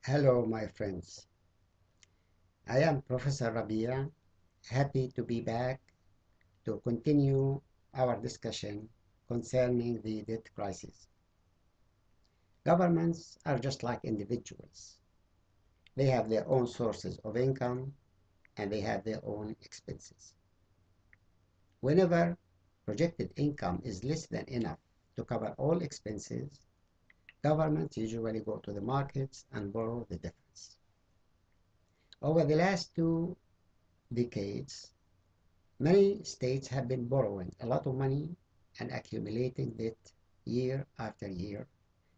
Hello, my friends. I am Professor Rabia, happy to be back to continue our discussion concerning the debt crisis. Governments are just like individuals. They have their own sources of income and they have their own expenses. Whenever projected income is less than enough to cover all expenses, governments usually go to the markets and borrow the difference. Over the last 2 decades, many states have been borrowing a lot of money and accumulating debt year after year.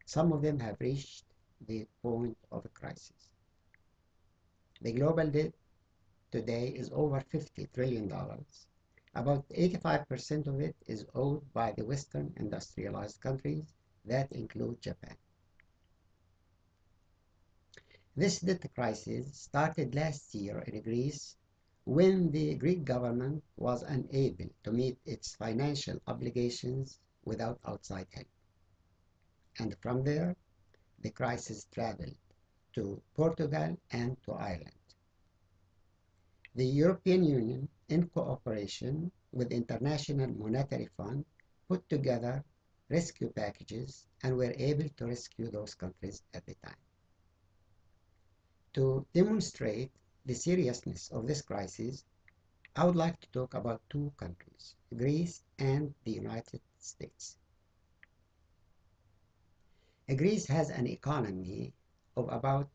Some of them have reached the point of a crisis. The global debt today is over $50 trillion. About 85% of it is owed by the Western industrialized countries, that include Japan. This debt crisis started last year in Greece when the Greek government was unable to meet its financial obligations without outside help. And from there, the crisis traveled to Portugal and to Ireland. The European Union, in cooperation with the International Monetary Fund, put together rescue packages and were able to rescue those countries at the time. To demonstrate the seriousness of this crisis, I would like to talk about two countries, Greece and the United States. Greece has an economy of about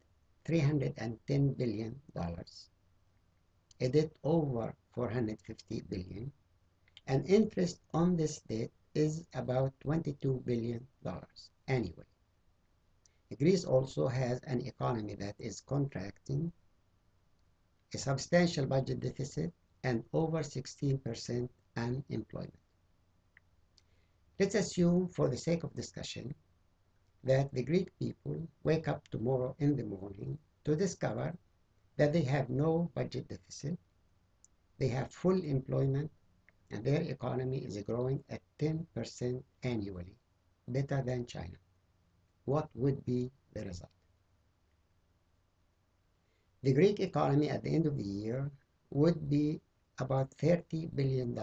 $310 billion, a debt over $450 billion, and interest on this debt is about $22 billion annually. Greece also has an economy that is contracting, a substantial budget deficit, and over 16% unemployment. Let's assume, for the sake of discussion, that the Greek people wake up tomorrow in the morning to discover that they have no budget deficit, they have full employment, and their economy is growing at 10% annually, better than China. What would be the result? The Greek economy at the end of the year would be about $30 billion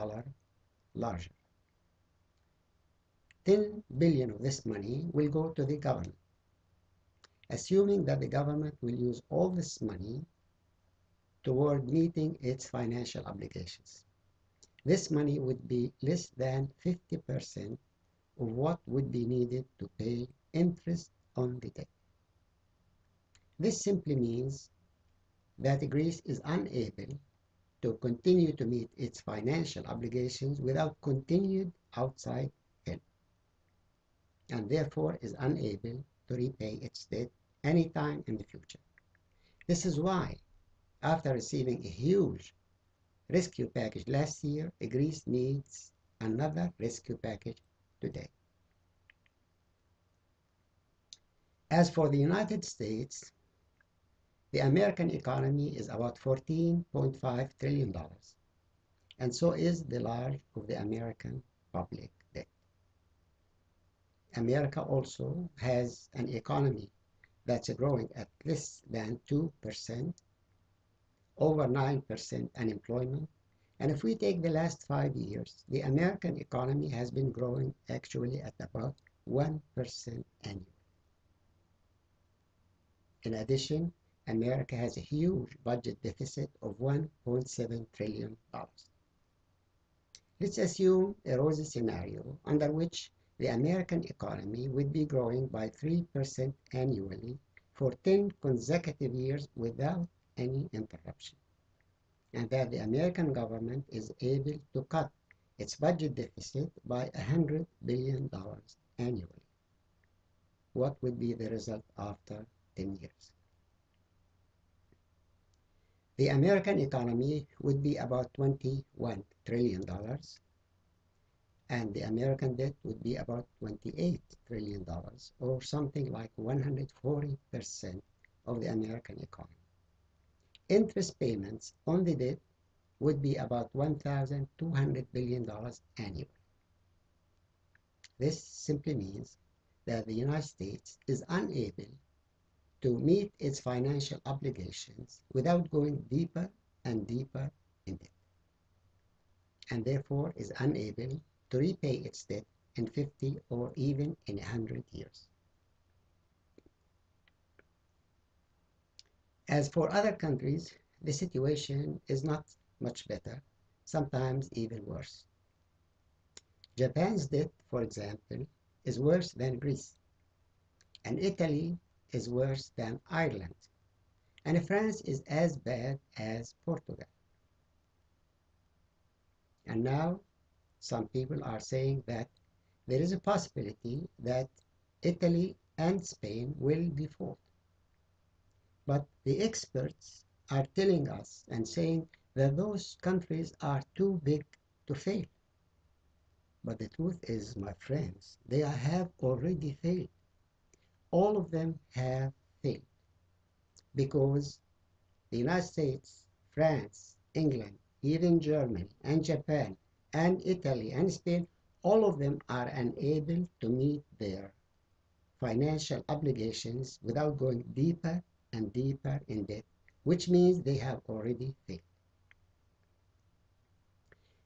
larger. 10 billion of this money will go to the government, assuming that the government will use all this money toward meeting its financial obligations. This money would be less than 50% of what would be needed to pay interest on the debt. This simply means that Greece is unable to continue to meet its financial obligations without continued outside help, and therefore is unable to repay its debt anytime in the future. This is why, after receiving a huge rescue package last year, Greece needs another rescue package today. As for the United States, the American economy is about $14.5 trillion, and so is the large of the American public debt. America also has an economy that's growing at less than 2%, over 9% unemployment, and if we take the last 5 years, the American economy has been growing actually at about 1% annually. In addition, America has a huge budget deficit of $1.7 trillion. Let's assume a rosy scenario under which the American economy would be growing by 3% annually for 10 consecutive years without any interruption, and that the American government is able to cut its budget deficit by $100 billion annually. What would be the result after 10 years? The American economy would be about $21 trillion, and the American debt would be about $28 trillion, or something like 140% of the American economy. Interest payments on the debt would be about $1,200 billion annually. This simply means that the United States is unable to meet its financial obligations without going deeper and deeper in debt, and therefore is unable to repay its debt in 50 or even in 100 years. As for other countries, the situation is not much better, sometimes even worse. Japan's debt, for example, is worse than Greece, and Italy is worse than Ireland, and France is as bad as Portugal. And now some people are saying that there is a possibility that Italy and Spain will default. But the experts are telling us and saying that those countries are too big to fail. But the truth is, my friends, they have already failed. All of them have failed because the United States, France, England, even Germany and Japan and Italy and Spain, all of them are unable to meet their financial obligations without going deeper and deeper in debt, which means they have already failed.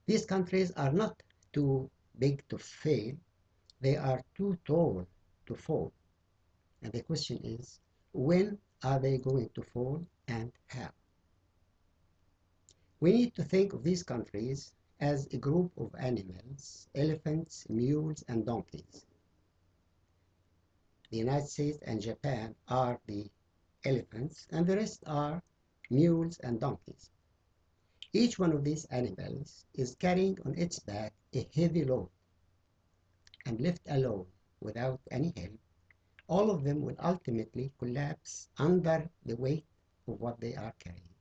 These countries are not too big to fail, they are too tall to fall. And the question is, when are they going to fall and how? We need to think of these countries as a group of animals, elephants, mules, and donkeys. The United States and Japan are the elephants, and the rest are mules and donkeys. Each one of these animals is carrying on its back a heavy load, and left alone, without any help, all of them will ultimately collapse under the weight of what they are carrying.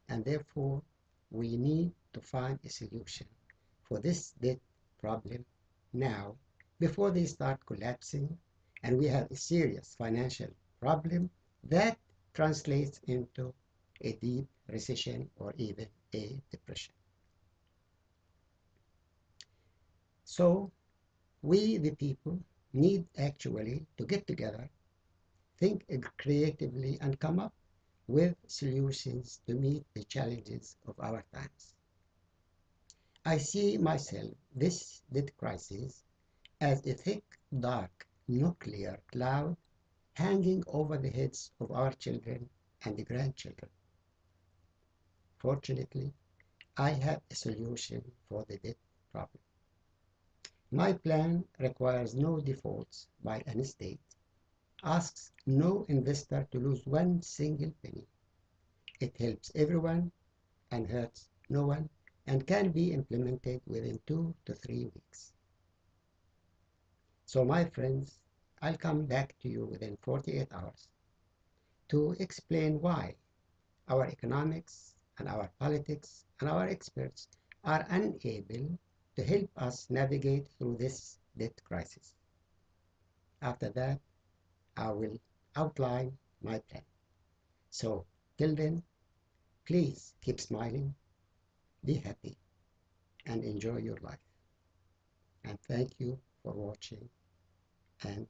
And therefore, we need to find a solution for this debt problem now before they start collapsing and we have a serious financial problem that translates into a deep recession or even a depression. So we, the people, need actually to get together, think creatively, and come up with solutions to meet the challenges of our times. I see myself, this debt crisis, as a thick, dark, nuclear cloud hanging over the heads of our children and the grandchildren. Fortunately, I have a solution for the debt problem. My plan requires no defaults by any state, asks no investor to lose one single penny. It helps everyone and hurts no one and can be implemented within 2 to 3 weeks. So my friends, I'll come back to you within 48 hours to explain why our economics and our politics and our experts are unable to help us navigate through this debt crisis. After that, I will outline my plan. So till then, please keep smiling, be happy, and enjoy your life. And thank you for watching and